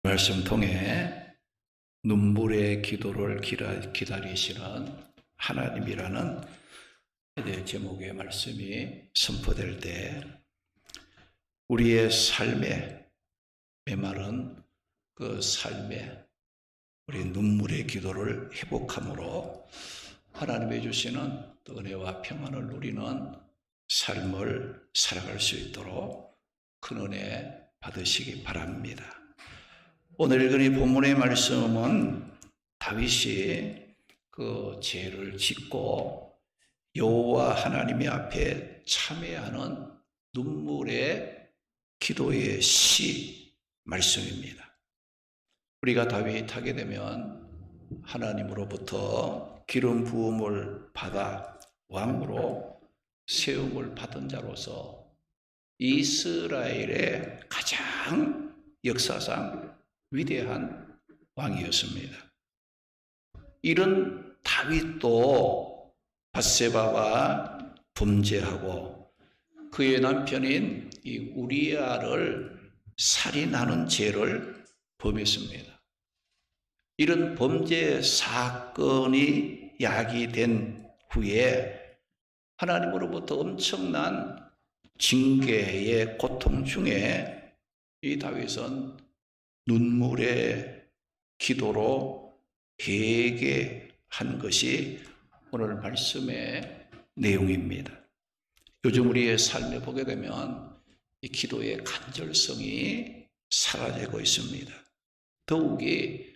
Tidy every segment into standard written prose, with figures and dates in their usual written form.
말씀 통해 눈물의 기도를 기다리시는 하나님이라는 제목의 말씀이 선포될 때 우리의 삶에 메마른 그 삶에 우리 눈물의 기도를 회복함으로 하나님이 주시는 은혜와 평안을 누리는 삶을 살아갈 수 있도록 큰 은혜 받으시기 바랍니다. 오늘 읽은 이 본문의 말씀은 다윗이 그 죄를 짓고 여호와 하나님의 앞에 참회하는 눈물의 기도의 시 말씀입니다. 우리가 다윗하게 되면 하나님으로부터 기름 부음을 받아 왕으로 세움을 받은 자로서 이스라엘의 가장 역사상 위대한 왕이었습니다. 이런 다윗도 밧세바와 범죄하고 그의 남편인 이 우리아를 살인하는 죄를 범했습니다. 이런 범죄 사건이 야기된 후에 하나님으로부터 엄청난 징계의 고통 중에 이 다윗은 눈물의 기도로 회개한 것이 오늘 말씀의 내용입니다. 요즘 우리의 삶에 보게 되면 이 기도의 간절성이 사라지고 있습니다. 더욱이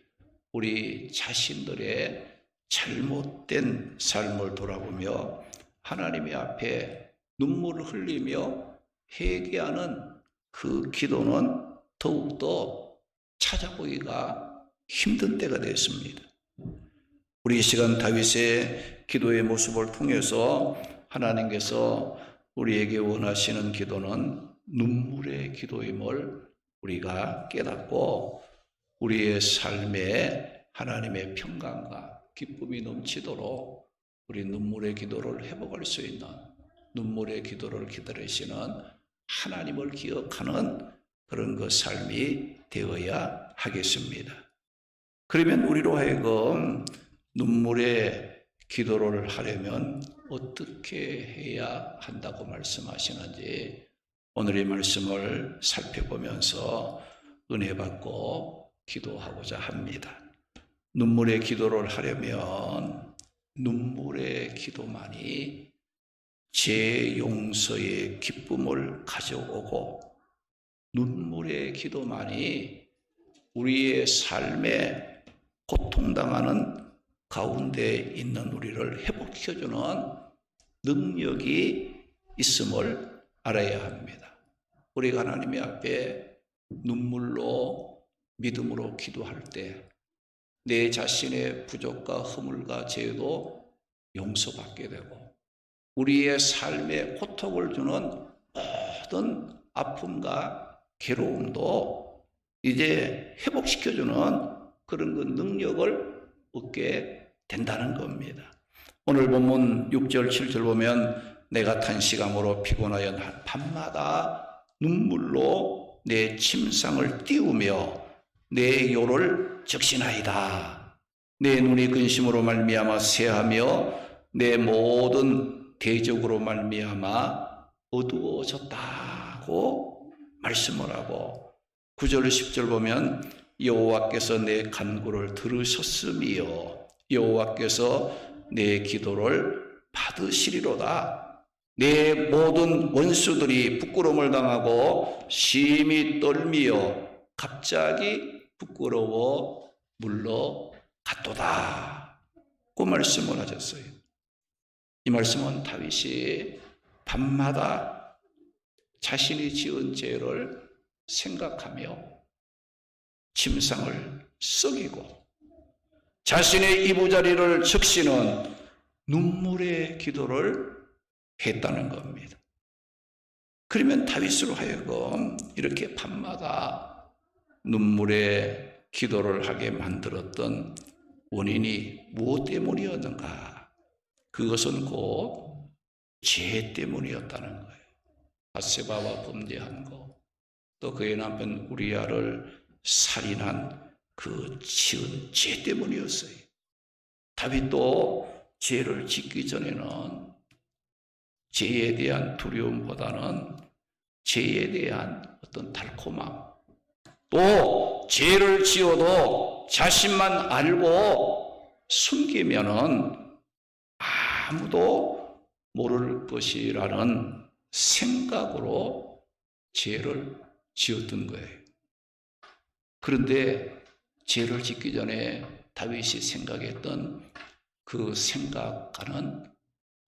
우리 자신들의 잘못된 삶을 돌아보며 하나님의 앞에 눈물을 흘리며 회개하는 그 기도는 더욱더 찾아보기가 힘든 때가 됐습니다. 우리 이 시간 다윗의 기도의 모습을 통해서 하나님께서 우리에게 원하시는 기도는 눈물의 기도임을 우리가 깨닫고 우리의 삶에 하나님의 평강과 기쁨이 넘치도록 우리 눈물의 기도를 회복할 수 있는 눈물의 기도를 기다리시는 하나님을 기억하는 그런 그 삶이 되어야 하겠습니다. 그러면 우리로 하여금 눈물의 기도를 하려면 어떻게 해야 한다고 말씀하시는지 오늘의 말씀을 살펴보면서 은혜 받고 기도하고자 합니다. 눈물의 기도를 하려면 눈물의 기도만이 죄 용서의 기쁨을 가져오고 눈물의 기도만이 우리의 삶에 고통당하는 가운데 있는 우리를 회복시켜주는 능력이 있음을 알아야 합니다. 우리가 하나님의 앞에 눈물로 믿음으로 기도할 때 내 자신의 부족과 허물과 죄도 용서받게 되고 우리의 삶에 고통을 주는 모든 아픔과 괴로움도 이제 회복시켜주는 그런 그 능력을 얻게 된다는 겁니다. 오늘 본문 6절 7절 보면 내가 탄식함으로 피곤하여 밤마다 눈물로 내 침상을 띄우며 내 요를 적신하이다. 내 눈이 근심으로 말미암아 쇠하며 내 모든 대적으로 말미암아 어두워졌다고 말씀을 하고 9절 10절 보면 여호와께서 내 간구를 들으셨으며 여호와께서 내 기도를 받으시리로다. 내 모든 원수들이 부끄러움을 당하고 심히 떨미어 갑자기 부끄러워 물러갔도다. 그 말씀을 하셨어요. 이 말씀은 다윗이 밤마다 자신이 지은 죄를 생각하며 침상을 썩이고 자신의 이부자리를 적시는 눈물의 기도를 했다는 겁니다. 그러면 다윗으로 하여금 이렇게 밤마다 눈물의 기도를 하게 만들었던 원인이 무엇 때문이었는가? 그것은 곧 죄 때문이었다는 거예요. 밧세바와 범죄한 것, 또 그의 남편 우리아를 살인한 그 지은 죄 때문이었어요. 다윗도 죄를 짓기 전에는 죄에 대한 두려움보다는 죄에 대한 어떤 달콤함, 또 죄를 지어도 자신만 알고 숨기면은 아무도 모를 것이라는 생각으로 죄를 지었던 거예요. 그런데 죄를 짓기 전에 다윗이 생각했던 그 생각과는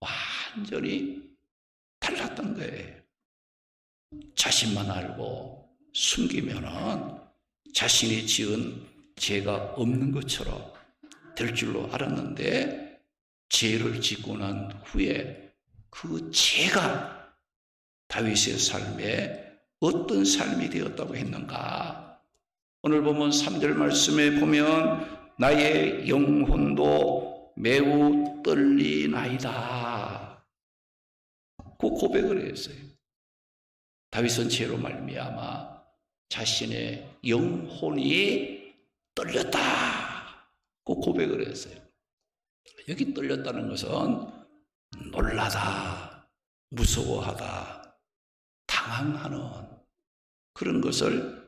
완전히 달랐던 거예요. 자신만 알고 숨기면은 자신이 지은 죄가 없는 것처럼 될 줄로 알았는데, 죄를 짓고 난 후에 그 죄가 다윗의 삶에 어떤 삶이 되었다고 했는가? 오늘 보면 3절 말씀에 보면 나의 영혼도 매우 떨리나이다, 그 고백을 했어요. 다윗은 죄로 말미암아 자신의 영혼이 떨렸다, 그 고백을 했어요. 여기 떨렸다는 것은 놀라다, 무서워하다, 당황하는 그런 것을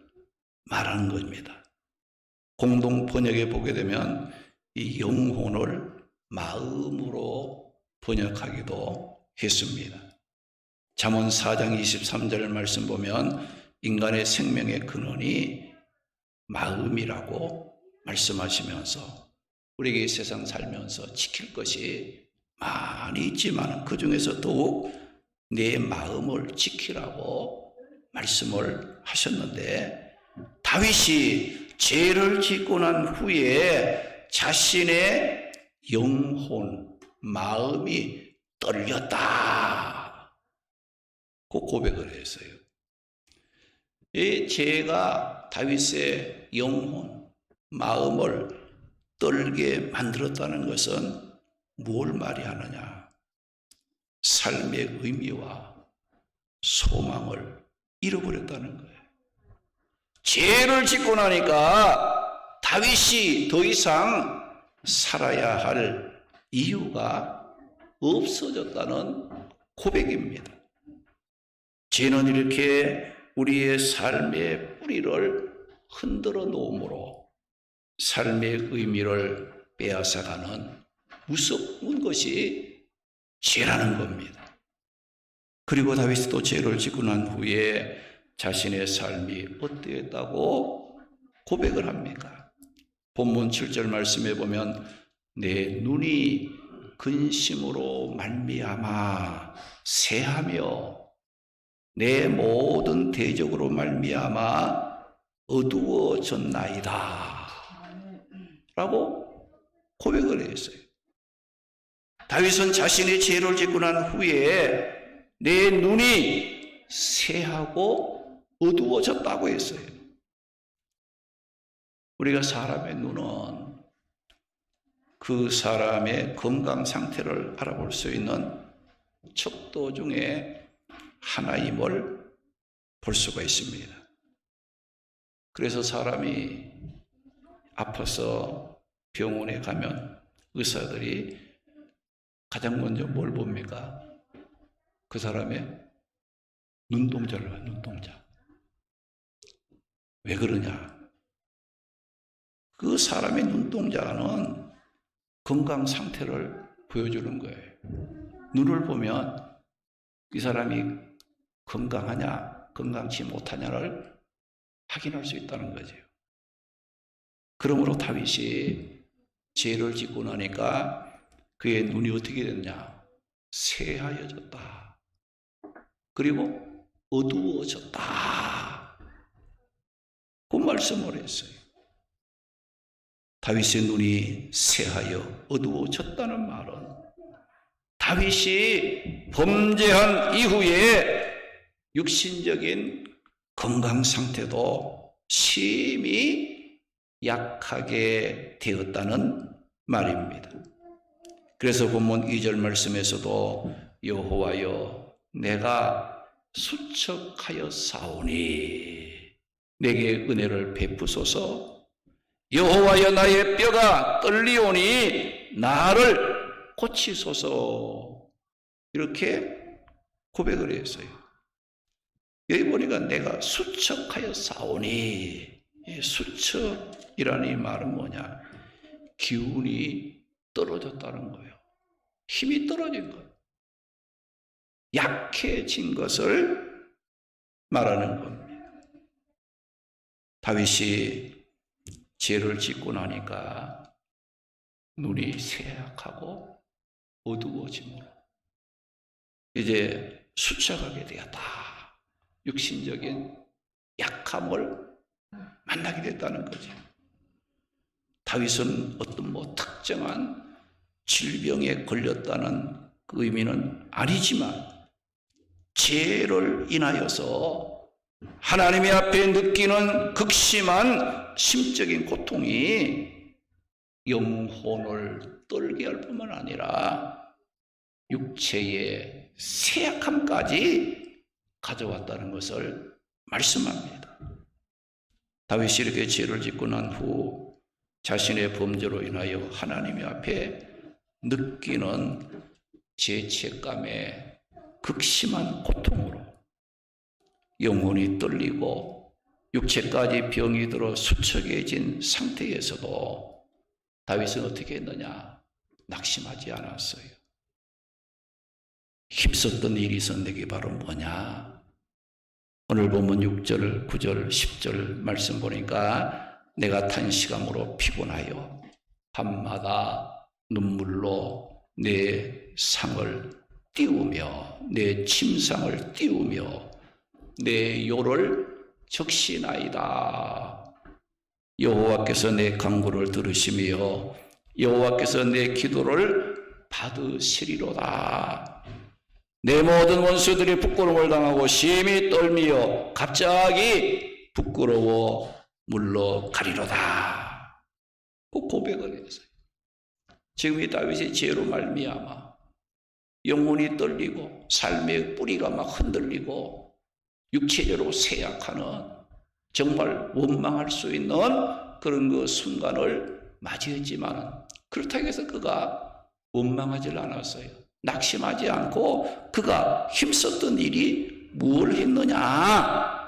말하는 겁니다. 공동 번역에 보게 되면 이 영혼을 마음으로 번역하기도 했습니다. 잠언 4장 23절 말씀 보면 인간의 생명의 근원이 마음이라고 말씀하시면서 우리에게 이 세상 살면서 지킬 것이 많이 있지만 그 중에서 더욱 내 마음을 지키라고 말씀을 하셨는데, 다윗이 죄를 짓고 난 후에 자신의 영혼, 마음이 떨렸다, 그 고백을 했어요. 이 죄가 다윗의 영혼, 마음을 떨게 만들었다는 것은 뭘 말이하느냐? 삶의 의미와 소망을 잃어버렸다는 거예요. 죄를 짓고 나니까 다윗이 더 이상 살아야 할 이유가 없어졌다는 고백입니다. 죄는 이렇게 우리의 삶의 뿌리를 흔들어 놓음으로 삶의 의미를 빼앗아가는 무서운 것이 죄라는 겁니다. 그리고 다윗이 또 죄를 짓고 난 후에 자신의 삶이 어떠했다고 고백을 합니까? 본문 7절 말씀에 보면 내 눈이 근심으로 말미암아 새하며 내 모든 대적으로 말미암아 어두워졌나이다 라고 고백을 했어요. 다윗은 자신의 죄를 짓고 난 후에 내 눈이 새하고 어두워졌다고 했어요. 우리가 사람의 눈은 그 사람의 건강 상태를 알아볼 수 있는 척도 중에 하나임을 볼 수가 있습니다. 그래서 사람이 아파서 병원에 가면 의사들이 가장 먼저 뭘 봅니까? 그 사람의 눈동자를 봐요. 눈동자. 왜 그러냐? 그 사람의 눈동자는 건강 상태를 보여주는 거예요. 눈을 보면 이 사람이 건강하냐, 건강치 못하냐를 확인할 수 있다는 거죠. 그러므로 다윗이 죄를 짓고 나니까 그의 눈이 어떻게 됐냐? 새하여졌다. 그리고 어두워졌다. 그 말씀을 했어요. 다윗의 눈이 새하여 어두워졌다는 말은 다윗이 범죄한 이후에 육신적인 건강 상태도 심히 약하게 되었다는 말입니다. 그래서 본문 2절 말씀에서도 여호와여 내가 수척하여 싸우니 내게 은혜를 베푸소서. 여호와여 나의 뼈가 떨리오니 나를 고치소서. 이렇게 고백을 했어요. 여기 보니까 내가 수척하여 싸우니, 수척이라는 이 말은 뭐냐? 기운이 떨어졌다는 거예요. 힘이 떨어진 거예요. 약해진 것을 말하는 겁니다. 다윗이 죄를 짓고 나니까 눈이 쇠약하고 어두워지므로 이제 수척하게 되었다. 육신적인 약함을 만나게 됐다는 거죠. 다윗은 어떤 특정한 질병에 걸렸다는 그 의미는 아니지만 죄를 인하여서 하나님의 앞에 느끼는 극심한 심적인 고통이 영혼을 떨게 할 뿐만 아니라 육체의 쇠약함까지 가져왔다는 것을 말씀합니다. 다윗이 이렇게 죄를 짓고 난 후 자신의 범죄로 인하여 하나님의 앞에 느끼는 죄책감의 극심한 고통으로 영혼이 떨리고 육체까지 병이 들어 수척해진 상태에서도 다윗은 어떻게 했느냐? 낙심하지 않았어요. 힘썼던 일이 있었는데 그게 바로 뭐냐? 오늘 본문 6절, 9절, 10절 말씀 보니까 내가 탄식함으로 피곤하여 밤마다 눈물로 내 상을 띄우며 내 침상을 띄우며 내 요를 적시나이다. 여호와께서 내 간구를 들으시며 여호와께서 내 기도를 받으시리로다. 내 모든 원수들이 부끄러움을 당하고 심히 떨미어 갑자기 부끄러워 물러가리로다. 그 고백을 했어요. 지금 이 다윗의 죄로 말미암아 영혼이 떨리고 삶의 뿌리가 막 흔들리고 육체적으로 쇠약하는 정말 원망할 수 있는 그런 그 순간을 맞이했지만 그렇다고 해서 그가 원망하지 않았어요. 낙심하지 않고 그가 힘썼던 일이 무엇을 했느냐?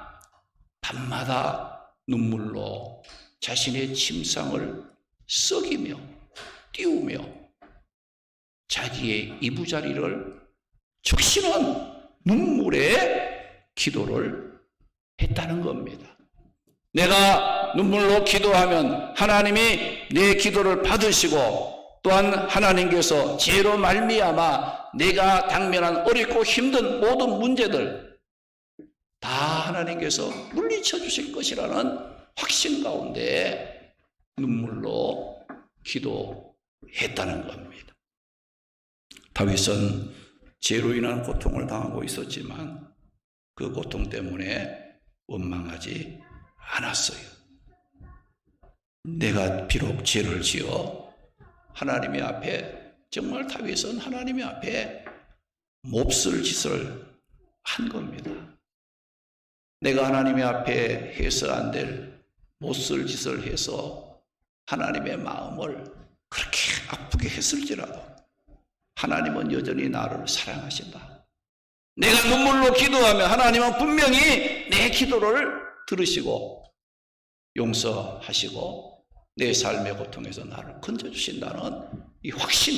밤마다 눈물로 자신의 침상을 썩이며 띄우며 자기의 이부자리를 적시는 눈물의 기도를 했다는 겁니다. 내가 눈물로 기도하면 하나님이 내 기도를 받으시고 또한 하나님께서 죄로 말미암아 내가 당면한 어렵고 힘든 모든 문제들 다 하나님께서 물리쳐 주실 것이라는 확신 가운데 눈물로 기도했다는 겁니다. 다윗은 죄로 인한 고통을 당하고 있었지만 그 고통 때문에 원망하지 않았어요. 내가 비록 죄를 지어 하나님의 앞에 정말 다윗은 하나님의 앞에 몹쓸 짓을 한 겁니다. 내가 하나님의 앞에 해서 안 될 몹쓸 짓을 해서 하나님의 마음을 그렇게 아프게 했을지라도 하나님은 여전히 나를 사랑하신다. 내가 눈물로 기도하면 하나님은 분명히 내 기도를 들으시고 용서하시고 내 삶의 고통에서 나를 건져주신다는 이 확신,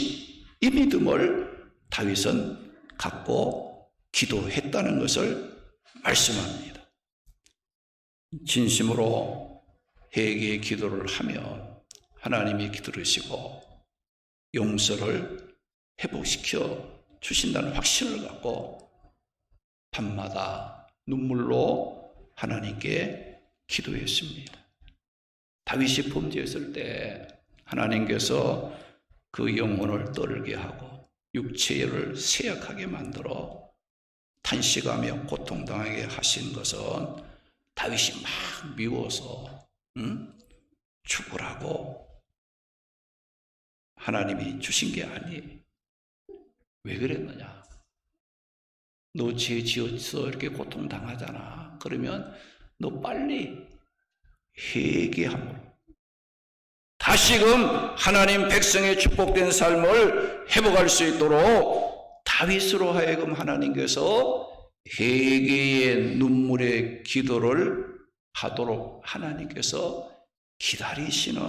이 믿음을 다윗은 갖고 기도했다는 것을 말씀합니다. 진심으로 회개의 기도를 하면 하나님이 들으시고 용서를 회복시켜 주신다는 확신을 갖고 밤마다 눈물로 하나님께 기도했습니다. 다윗이 범죄했을 때 하나님께서 그 영혼을 떨게 하고 육체를 쇠약하게 만들어 탄식하며 고통당하게 하신 것은 다윗이 막 미워서 죽으라고 하나님이 주신 게 아니에요. 왜 그랬느냐? 너 죄 지어서 이렇게 고통당하잖아. 그러면 너 빨리 회개함으로 다시금 하나님 백성의 축복된 삶을 회복할 수 있도록 다윗으로 하여금 하나님께서 회개의 눈물의 기도를 하도록 하나님께서 기다리시는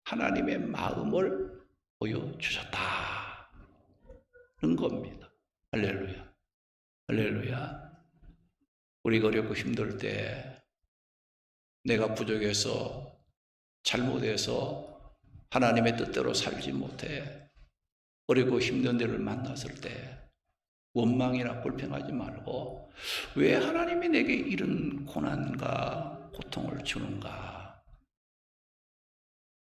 하나님의 마음을 보여주셨다는 겁니다. 할렐루야. 할렐루야. 우리가 어렵고 힘들 때 내가 부족해서 잘못해서 하나님의 뜻대로 살지 못해 어렵고 힘든 일을 만났을 때 원망이나 불평하지 말고 왜 하나님이 내게 이런 고난과 고통을 주는가?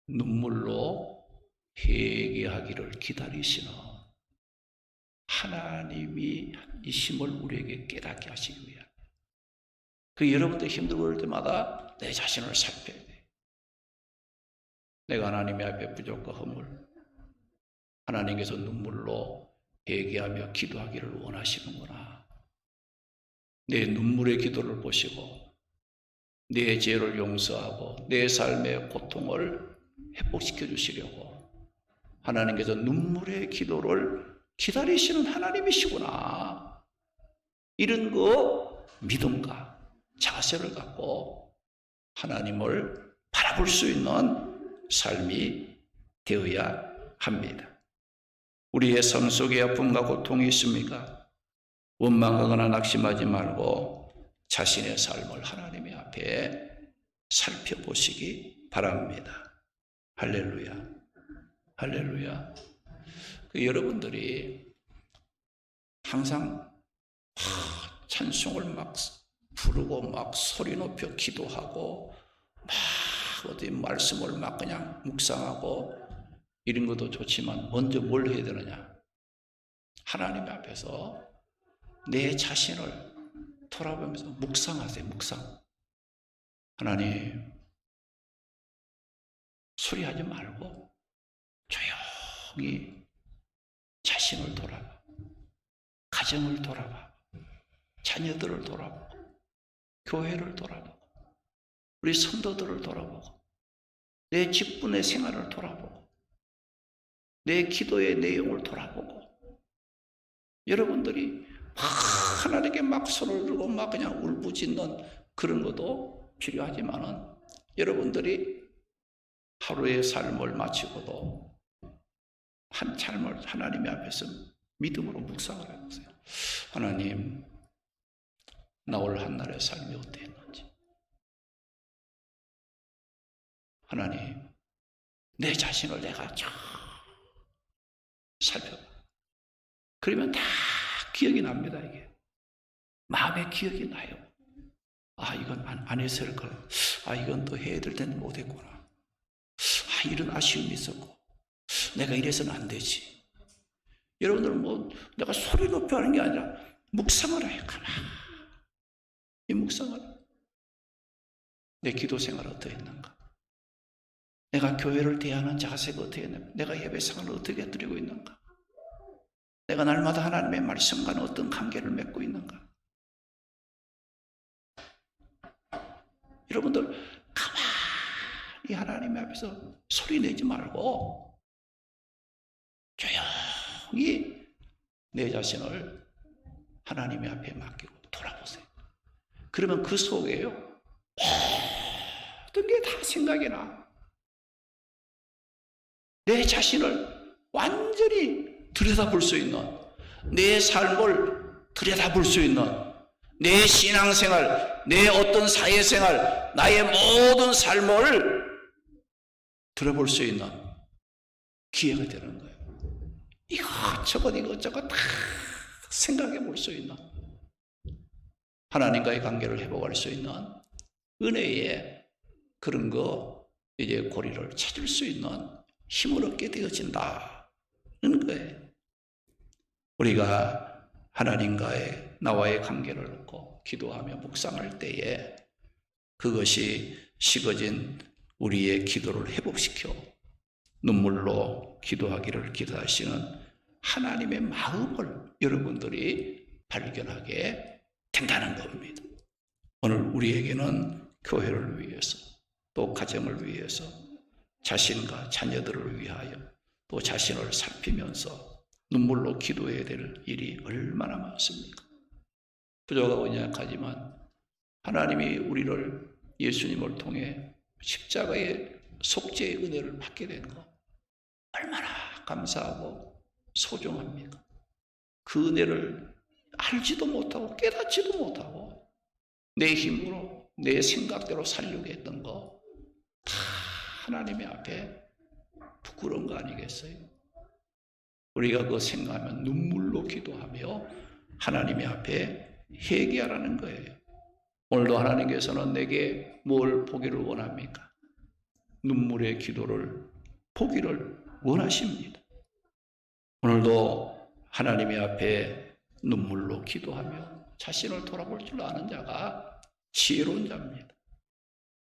눈물로 회개하기를 기다리시는 하나님이 이심을 우리에게 깨닫게 하시기 위한 그 여러분들 힘들고 그럴 때마다 내 자신을 살펴야 돼. 내가 하나님의 앞에 부족과 허물 하나님께서 눈물로 회개하며 기도하기를 원하시는구나. 내 눈물의 기도를 보시고 내 죄를 용서하고 내 삶의 고통을 회복시켜 주시려고 하나님께서 눈물의 기도를 기다리시는 하나님이시구나. 이런 믿음과 자세를 갖고 하나님을 바라볼 수 있는 삶이 되어야 합니다. 우리의 삶 속에 아픔과 고통이 있습니까? 원망하거나 낙심하지 말고 자신의 삶을 하나님의 앞에 살펴보시기 바랍니다. 할렐루야. 할렐루야. 여러분들이 항상 찬송을 막 부르고 막 소리 높여 기도하고 막 어디 말씀을 막 그냥 묵상하고 이런 것도 좋지만 먼저 뭘 해야 되느냐? 하나님 앞에서 내 자신을 돌아보면서 묵상하세요. 묵상. 하나님, 소리하지 말고 조용히 자신을 돌아봐. 가정을 돌아봐. 자녀들을 돌아보고 교회를 돌아보고 우리 성도들을 돌아보고 내 직분의 생활을 돌아보고 내 기도의 내용을 돌아보고 여러분들이 막 하나님께 막 손을 들고 막 그냥 울부짖는 그런 것도 필요하지만은 여러분들이 하루의 삶을 마치고도 한 삶을 하나님의 앞에서 믿음으로 묵상을 해보세요. 하나님, 나 올 한날의 삶이 어땠는지 하나님, 내 자신을 내가 쫙 살펴봐. 그러면 다 기억이 납니다. 이게 마음에 기억이 나요. 아, 이건 안 했을 걸. 아, 이건 또 해야 될 텐데 못했구나. 아, 이런 아쉬움이 있었고 내가 이래서는 안 되지. 여러분들은 내가 소리 높여 하는 게 아니라 묵상을 해요. 이 묵상을. 내 기도 생활 어떻게 했는가? 내가 교회를 대하는 자세가 어떻게 했는가? 내가 예배 생활을 어떻게 드리고 있는가? 내가 날마다 하나님의 말씀과는 어떤 관계를 맺고 있는가? 여러분들 가만히 하나님의 앞에서 소리 내지 말고 조용히 내 자신을 하나님의 앞에 맡기고 돌아보세요. 그러면 그 속에요 모든 게 다 생각이 나. 내 자신을 완전히 들여다볼 수 있는, 내 삶을 들여다볼 수 있는, 내 신앙생활, 내 어떤 사회생활, 나의 모든 삶을 들어볼 수 있는 기회가 되는 거예요. 이것저것 다 생각해 볼 수 있는, 하나님과의 관계를 회복할 수 있는 은혜의 그런 이제 고리를 찾을 수 있는 힘을 얻게 되어진다는 거예요. 우리가 하나님과의 나와의 관계를 얻고 기도하며 묵상할 때에 그것이 식어진 우리의 기도를 회복시켜 눈물로 기도하기를 기도하시는 하나님의 마음을 여러분들이 발견하게 된다는 겁니다. 오늘 우리에게는 교회를 위해서, 또 가정을 위해서 자신과 자녀들을 위하여 또 자신을 살피면서 눈물로 기도해야 될 일이 얼마나 많습니까? 부족하고 연약하지만 하나님이 우리를 예수님을 통해 십자가의 속죄의 은혜를 받게 된 것 얼마나 감사하고 소중합니까? 그 은혜를 알지도 못하고 깨닫지도 못하고 내 힘으로 내 생각대로 살려고 했던 거 다 하나님의 앞에 부끄러운 거 아니겠어요? 우리가 그거 생각하면 눈물로 기도하며 하나님의 앞에 회개하라는 거예요. 오늘도 하나님께서는 내게 뭘 보기를 원합니까? 눈물의 기도를 보기를 원하십니다. 오늘도 하나님의 앞에 눈물로 기도하며 자신을 돌아볼 줄 아는 자가 지혜로운 자입니다.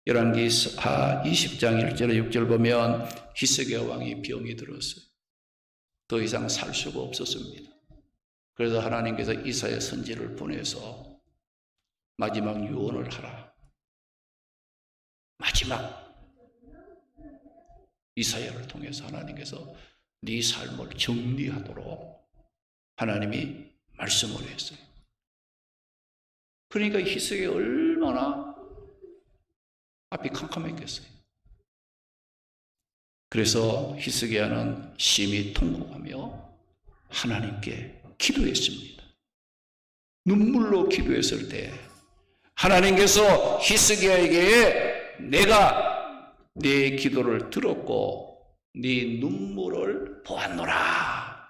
열왕기하 20장 1절 6절 보면 히스기야 왕이 병이 들었어요. 더 이상 살 수가 없었습니다. 그래서 하나님께서 이사야 선지를 보내서 마지막 유언을 하라. 마지막 이사야를 통해서 하나님께서 네 삶을 정리하도록 하나님이 말씀을 했어요. 그러니까 히스기야가 얼마나 앞이 캄캄했겠어요. 그래서 히스기야는 심히 통곡하며 하나님께 기도했습니다. 눈물로 기도했을 때 하나님께서 히스기야에게 내가 네 기도를 들었고 네 눈물을 보았노라.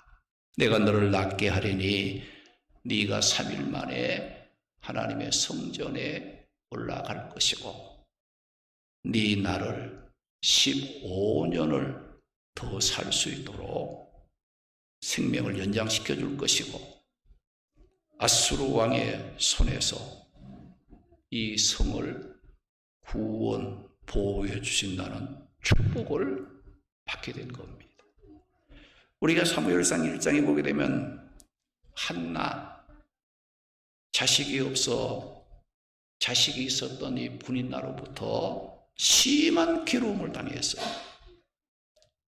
내가 너를 낫게 하리니 네가 3일 만에 하나님의 성전에 올라갈 것이고 네 나를 15년을 더 살 수 있도록 생명을 연장시켜 줄 것이고 아수르 왕의 손에서 이 성을 구원 보호해 주신다는 축복을 받게 된 겁니다. 우리가 사무엘상 1장에 보게 되면 한나 자식이 없어 자식이 있었던 이 분인나로부터 심한 괴로움을 당했어요.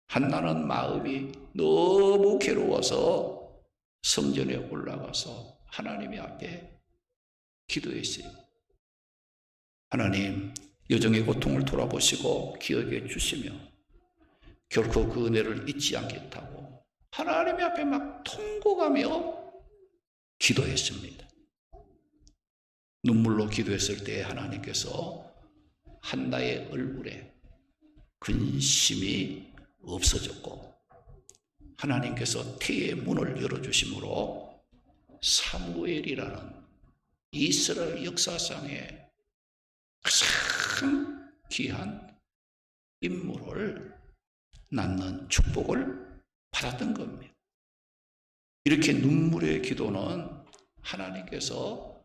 한나는 마음이 너무 괴로워서 성전에 올라가서 하나님의 앞에 기도했어요. 하나님, 여정의 고통을 돌아보시고 기억해 주시며 결코 그 은혜를 잊지 않겠다고 하나님의 앞에 막 통곡하며 기도했습니다. 눈물로 기도했을 때 하나님께서 한나의 얼굴에 근심이 없어졌고 하나님께서 태의 문을 열어주심으로 사무엘이라는 이스라엘 역사상의 가장 귀한 인물을 낳는 축복을 받았던 겁니다. 이렇게 눈물의 기도는 하나님께서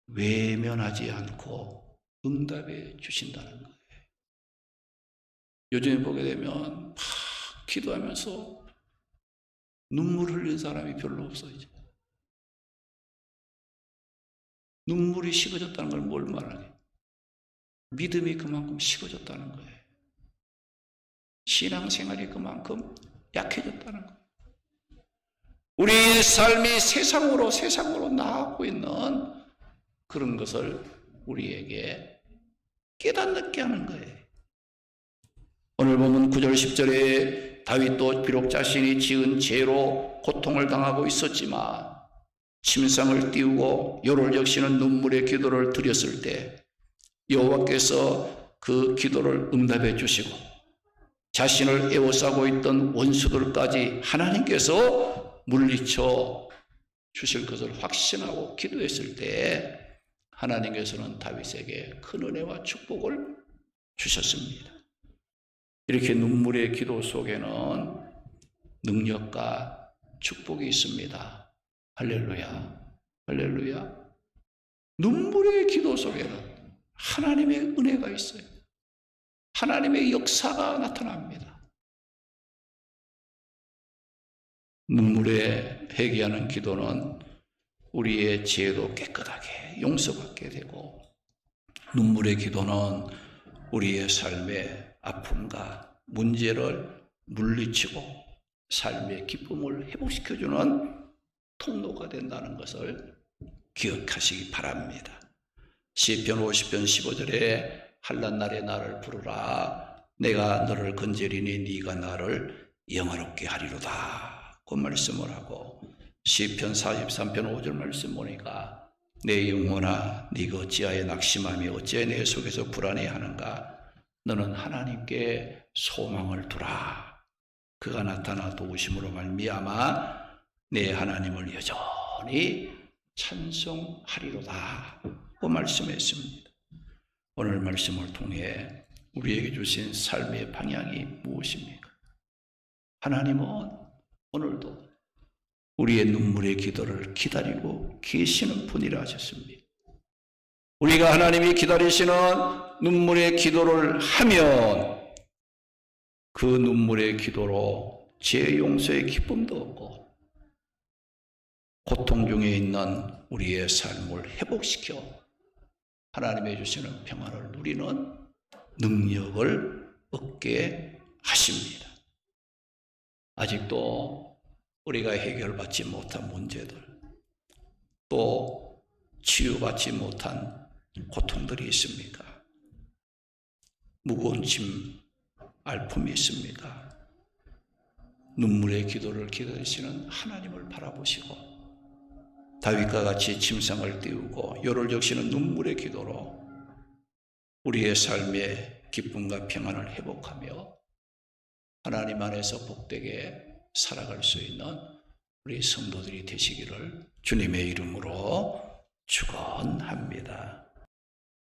외면하지 않고 응답해 주신다는 거예요. 요즘에 보게 되면 막 기도하면서 눈물 흘린 사람이 별로 없어. 이제 눈물이 식어졌다는 걸 뭘 말하냐? 믿음이 그만큼 식어졌다는 거예요. 신앙생활이 그만큼 약해졌다는 거예요. 우리의 삶이 세상으로 나아가고 있는 그런 것을 우리에게 깨닫게 하는 거예요. 오늘 보면 9절 10절에 다윗도 비록 자신이 지은 죄로 고통을 당하고 있었지만 침상을 띄우고 요를 적시는 눈물의 기도를 드렸을 때 여호와께서 그 기도를 응답해 주시고 자신을 에워싸고 있던 원수들까지 하나님께서 물리쳐 주실 것을 확신하고 기도했을 때 하나님께서는 다윗에게 큰 은혜와 축복을 주셨습니다. 이렇게 눈물의 기도 속에는 능력과 축복이 있습니다. 할렐루야, 할렐루야. 눈물의 기도 속에는 하나님의 은혜가 있어요. 하나님의 역사가 나타납니다. 눈물에 회개하는 기도는 우리의 죄도 깨끗하게 용서받게 되고 눈물의 기도는 우리의 삶의 아픔과 문제를 물리치고 삶의 기쁨을 회복시켜주는 통로가 된다는 것을 기억하시기 바랍니다. 시편 50편 15절에 한낮날에 나를 부르라 내가 너를 건지리니 네가 나를 영화롭게 하리로다 그 말씀을 하고, 시편 43편 5절 말씀 보니까 내 영혼아 네가 어찌하여 낙심하며 어찌하여 내 속에서 불안해하는가 너는 하나님께 소망을 두라. 그가 나타나 도우심으로 말미암아 내 하나님을 여전히 찬송하리로다 그 말씀했습니다. 오늘 말씀을 통해 우리에게 주신 삶의 방향이 무엇입니까? 하나님은 오늘도 우리의 눈물의 기도를 기다리고 계시는 분이라 하셨습니다. 우리가 하나님이 기다리시는 눈물의 기도를 하면 그 눈물의 기도로 죄 용서의 기쁨도 얻고 고통 중에 있는 우리의 삶을 회복시켜 하나님의 주시는 평안을 누리는 능력을 얻게 하십니다. 아직도 우리가 해결받지 못한 문제들, 또 치유받지 못한 고통들이 있습니까? 무거운 짐, 알품이 있습니까? 눈물의 기도를 기다리시는 하나님을 바라보시고 다윗과 같이 침상을 띄우고 요를 적시는 눈물의 기도로 우리의 삶의 기쁨과 평안을 회복하며 하나님 안에서 복되게 살아갈 수 있는 우리 성도들이 되시기를 주님의 이름으로 축원합니다.